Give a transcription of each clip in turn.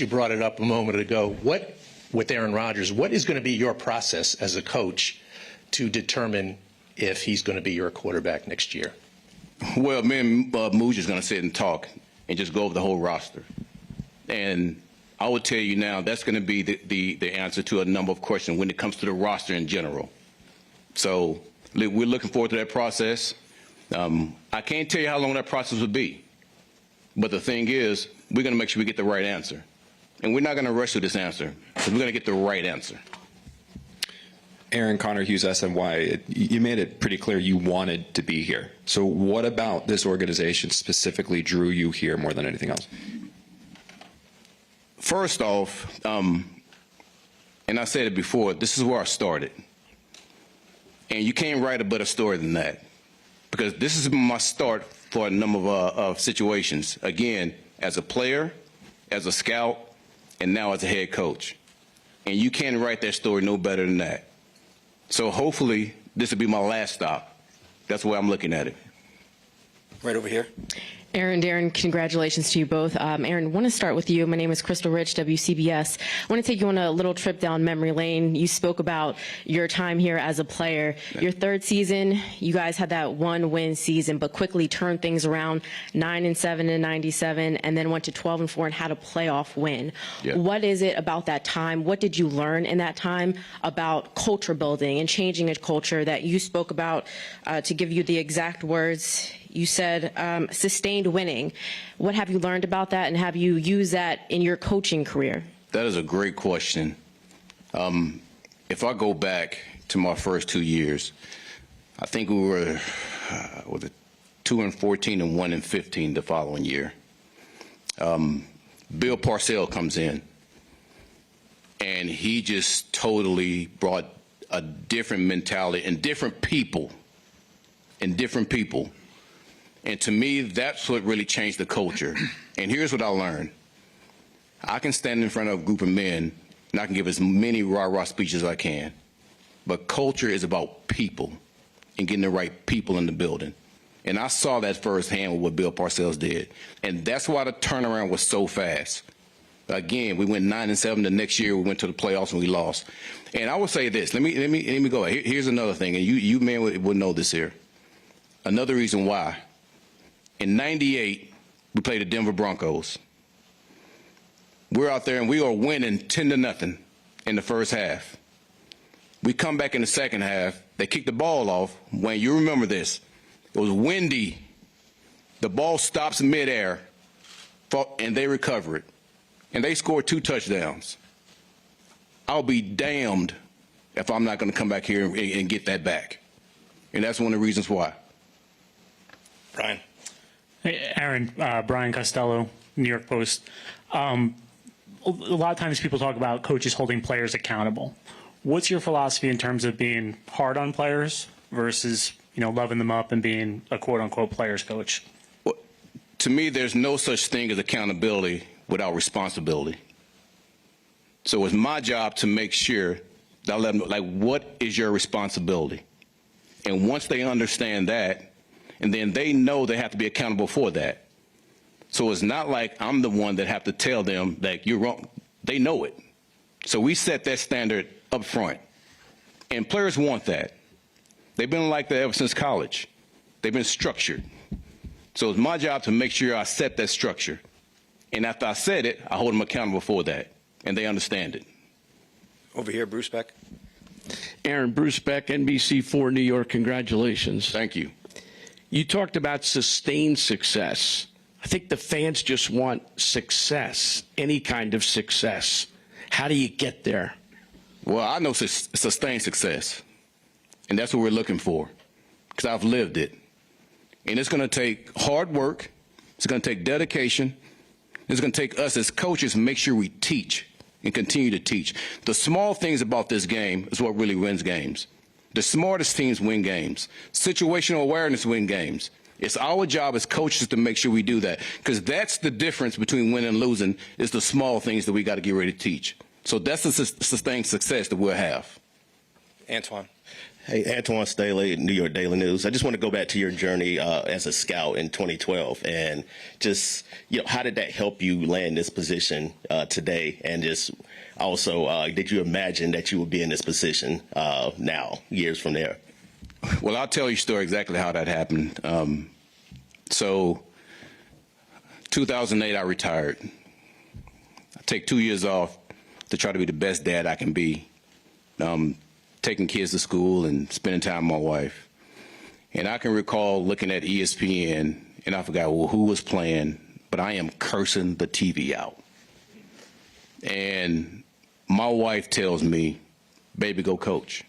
You brought it up a moment ago. With Aaron Rodgers, what is going to be your process as a coach to determine if he's going to be your quarterback next year? Well, me and Mooj is going to sit and talk and just go over the whole roster. And I will tell you now, that's going to be the answer to a number of questions when it comes to the roster in general. So we're looking forward to that process. I can't tell you how long that process will be. But the thing is, we're going to make sure we get the right answer. And we're not going to rush to this answer, because we're going to get the right answer. Aaron, Connor Hughes, SNY, you made it pretty clear you wanted to be here. So what about this organization specifically drew you here more than anything else? First off, and I said it before, this is where I started. And you can't write a better story than that, because this is my start for a number of situations. Again, as a player, as a scout, and now as a head coach. And you can't write that story no better than that. So hopefully this will be my last stop. That's the way I'm looking at it. Right over here. Aaron, Darren, congratulations to you both. Aaron, I want to start with you. My name is Crystal Rich, WCBS. I want to take you on a little trip down memory lane. You spoke about your time here as a player. Your third season, you guys had that one-win season, but quickly turned things around, 9-7 in '97, and then went to 12-4 and had a playoff win. Yeah. What is it about that time? What did you learn in that time about culture building and changing a culture that you spoke about? To give you the exact words, you said sustained winning. What have you learned about that, and have you used that in your coaching career? That is a great question. If I go back to my first 2 years, I think we were 2-14 and 1-15 the following year. Bill Parcells comes in, and he just totally brought a different mentality and different people. And to me, that's what really changed the culture. And here's what I learned. I can stand in front of a group of men, and I can give as many rah-rah speeches as I can. But culture is about people and getting the right people in the building. And I saw that firsthand with what Bill Parcells did. And that's why the turnaround was so fast. Again, we went 9-7 the next year. We went to the playoffs and we lost. And I will say this. Let me go. Here's another thing, and you men would know this here. Another reason why. In '98, we played the Denver Broncos. We're out there and we are winning 10-0 in the first half. We come back in the second half. They kick the ball off. Wayne, you remember this. It was windy. The ball stops in midair, and they recover it. And they scored 2 touchdowns. I'll be damned if I'm not going to come back here and get that back. And that's one of the reasons why. Brian. Hey, Aaron, Brian Costello, New York Post. A lot of times people talk about coaches holding players accountable. What's your philosophy in terms of being hard on players versus, loving them up and being a quote-unquote players coach? Well, to me, there's no such thing as accountability without responsibility. So it's my job to make sure that I let them, what is your responsibility? And once they understand that, and then they know they have to be accountable for that. So it's not like I'm the one that have to tell them that you're wrong. They know it. So we set that standard up front. And players want that. They've been like that ever since college. They've been structured. So it's my job to make sure I set that structure. And after I said it, I hold them accountable for that. And they understand it. Over here, Bruce Beck. Aaron, Bruce Beck, NBC4 New York, congratulations. Thank you. You talked about sustained success. I think the fans just want success, any kind of success. How do you get there? Well, I know sustained success, and that's what we're looking for, because I've lived it. And it's going to take hard work. It's going to take dedication. It's going to take us as coaches to make sure we teach and continue to teach. The small things about this game is what really wins games. The smartest teams win games. Situational awareness win games. It's our job as coaches to make sure we do that, because that's the difference between winning and losing, is the small things that we got to get ready to teach. So that's the sustained success that we'll have. Antoine. Hey, Antoine Staley, New York Daily News. I just want to go back to your journey as a scout in 2012, and just how did that help you land this position today? And just also, did you imagine that you would be in this position now, years from there? Well, I'll tell you a story exactly how that happened. So, 2008, I retired. I take 2 years off to try to be the best dad I can be. Taking kids to school and spending time with my wife. And I can recall looking at ESPN, and I forgot who was playing, but I am cursing the TV out. And my wife tells me, baby, go coach.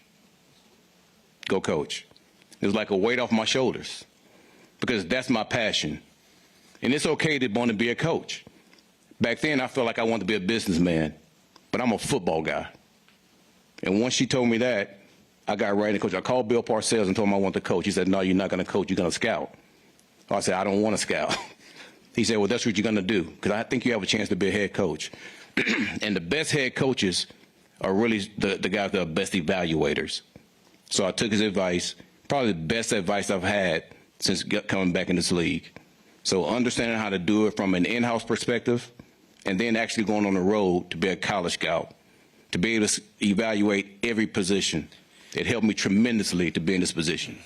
Go coach. It was like a weight off my shoulders, because that's my passion. And it's okay to want to be a coach. Back then, I felt like I wanted to be a businessman, but I'm a football guy. And once she told me that, I got right in coach. I called Bill Parcells and told him I want to coach. He said, no, you're not going to coach. You're going to scout. I said, I don't want to scout. He said, well, that's what you're going to do, because I think you have a chance to be a head coach. And the best head coaches are really the guys that are best evaluators. So I took his advice, probably the best advice I've had since coming back in this league. So understanding how to do it from an in-house perspective, and then actually going on the road to be a college scout, to be able to evaluate every position. It helped me tremendously to be in this position.